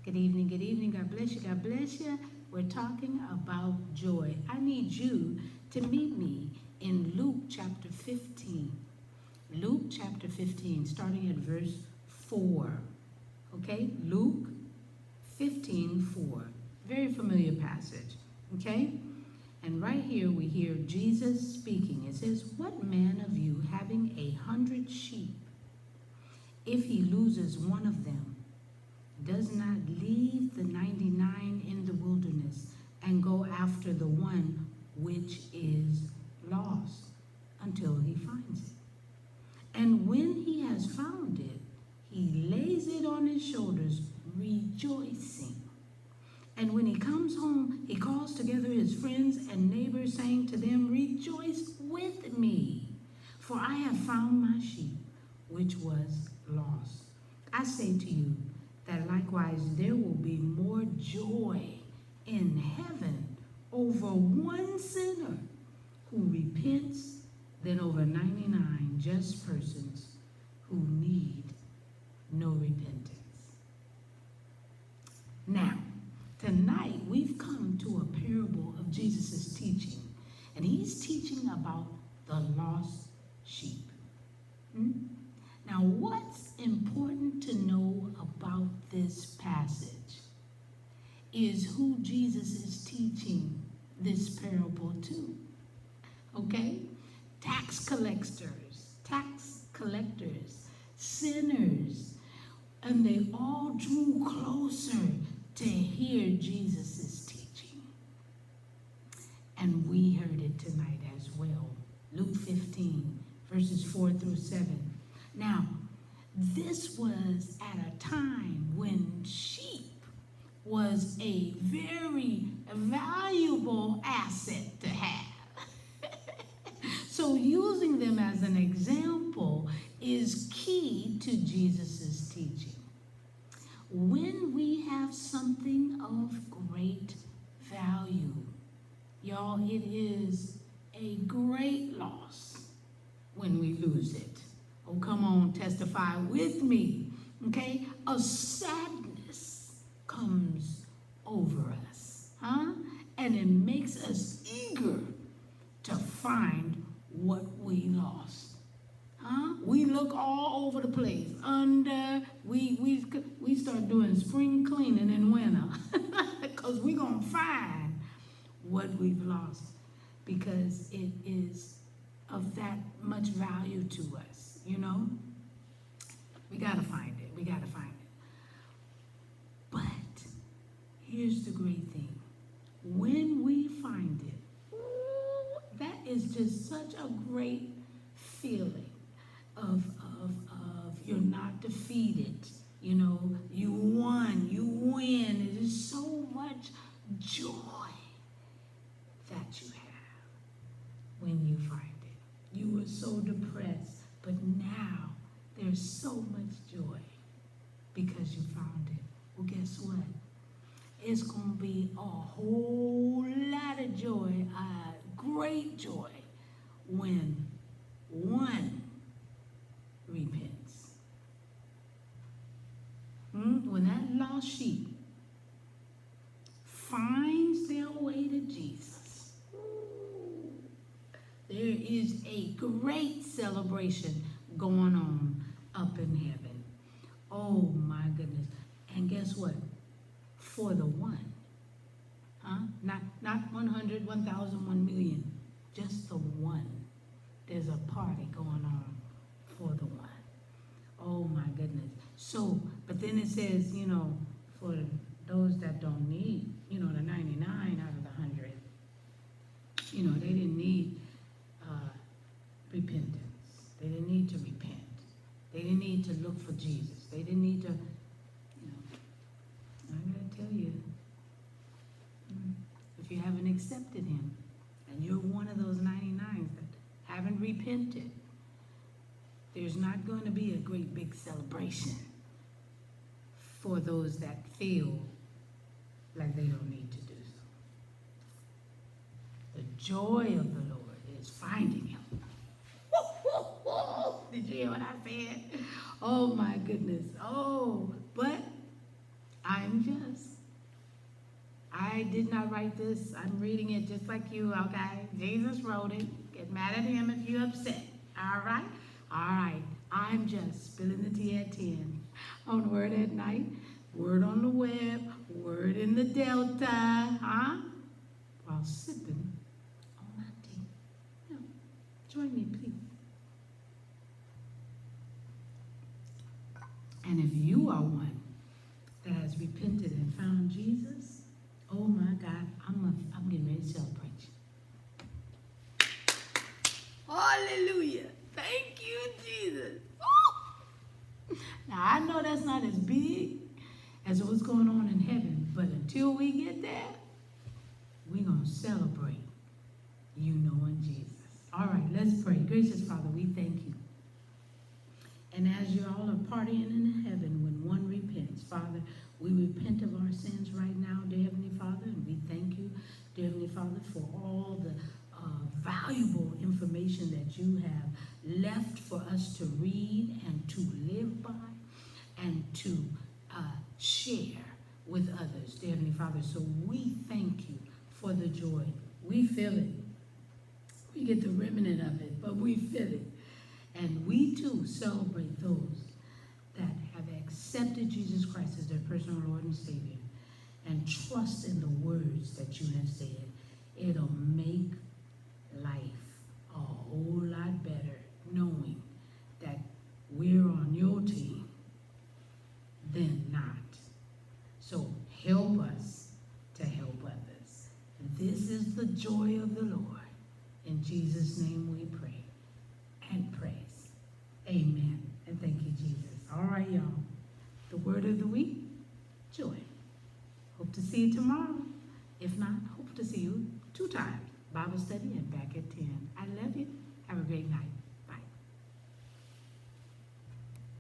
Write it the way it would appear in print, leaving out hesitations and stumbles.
Good evening, good evening. God bless you, God bless you. We're talking about joy. I need you to meet me in Luke chapter 15. Luke chapter 15, starting at verse 4. Okay? Luke 15:4. Very familiar passage. Okay? And right here we hear Jesus speaking. It says, "What man of you having 100 sheep, if he loses one of them, does not leave the 99 in the wilderness and go after the one which is lost until he finds it? And when he has found it, he lays it on his shoulders, rejoicing. And when he comes home, he calls together his friends and neighbors, saying to them, 'Rejoice with me, for I have found my sheep, which was lost.' I say to you that likewise there will be more joy in heaven over one sinner who repents than over 99 just persons who need no repentance." Now, tonight we've come to a parable of Jesus' teaching, and he's teaching about the lost sheep. Now, what's important to know about this passage is who Jesus is teaching this parable to. Okay? Tax collectors, sinners, and they all drew closer to hear Jesus' teaching. And we heard it tonight as well. Luke 15, verses 4 through 7. Now, this was at a time when sheep was a very valuable asset to have. So using them as an example is key to Jesus' teaching. When we have something of great value, y'all, it is a great loss when we lose it. Oh, come on, testify with me. Okay? A sadness comes over us, huh? And it makes us eager to find what we lost. Huh? We look all over the place. We start doing spring cleaning in winter because we're going to find what we've lost because it is of that much value to us, you know? We got to find it. We got to find it. But here's the great thing. When we find it, that is just such a great feeling of you're not defeated. You know, you won, you win. It is so much joy that you have when you find it. You were so depressed, but now there's so much joy because you found it. Well, guess what? It's going to be a whole lot of joy, great joy, when one repents. When that lost sheep finds their way to Jesus, there is a great celebration going on up in heaven. Oh my goodness. And guess what? For the one. Huh? Not 100, 1,000, 1 million. Just the one. There's a party going on for the one. Oh my goodness. So, but then it says, you know, for those that don't need, you know, the 99 out of the 100, you know, they didn't need repentance. They didn't need to repent. They didn't need to look for Jesus. They didn't need to, you know, I'm going to tell you, if you haven't accepted him, and you're one of those 99s that haven't repented, there's not going to be a great big celebration for those that feel like they don't need to do so. The joy of the Lord is finding him. Did you hear what I said? Oh my goodness. Oh, but I'm just I did not write this. I'm reading it just like you, okay? Jesus wrote it. Get mad at him if you're upset. All right? All right. I'm just spilling the tea at 10 on Word at Night, Word on the Web, Word in the Delta, huh? While sipping on my tea. Yeah. Join me, please. And if you are one that has repented and found Jesus, oh my God, I'm getting ready to celebrate you. Hallelujah. Thank you, Jesus. Woo! Now, I know that's not as big as what's going on in heaven, but until we get there, we're going to celebrate you knowing Jesus. All right, let's pray. Gracious Father, we thank you. And as you all are partying in heaven when one repents, Father, we repent of our sins right now, dear Heavenly Father, and we thank you, dear Heavenly Father, for all the valuable information that you have left for us to read and to live by and to share with others, dear Heavenly Father. So we thank you for the joy. We feel it. We get the remnant of it, but we feel it. And we too celebrate those that have accepted Jesus Christ as their personal Lord and Savior and trust in the words that you have said. It'll make life a whole lot better knowing that we're on your team than not. So help us to help others. This is the joy of the Lord. In Jesus' name we pray and praise. Amen. And thank you, Jesus. All right, y'all. The word of the week, joy. Hope to see you tomorrow. If not, hope to see you 2 times. Bible study and back at 10. I love you. Have a great night.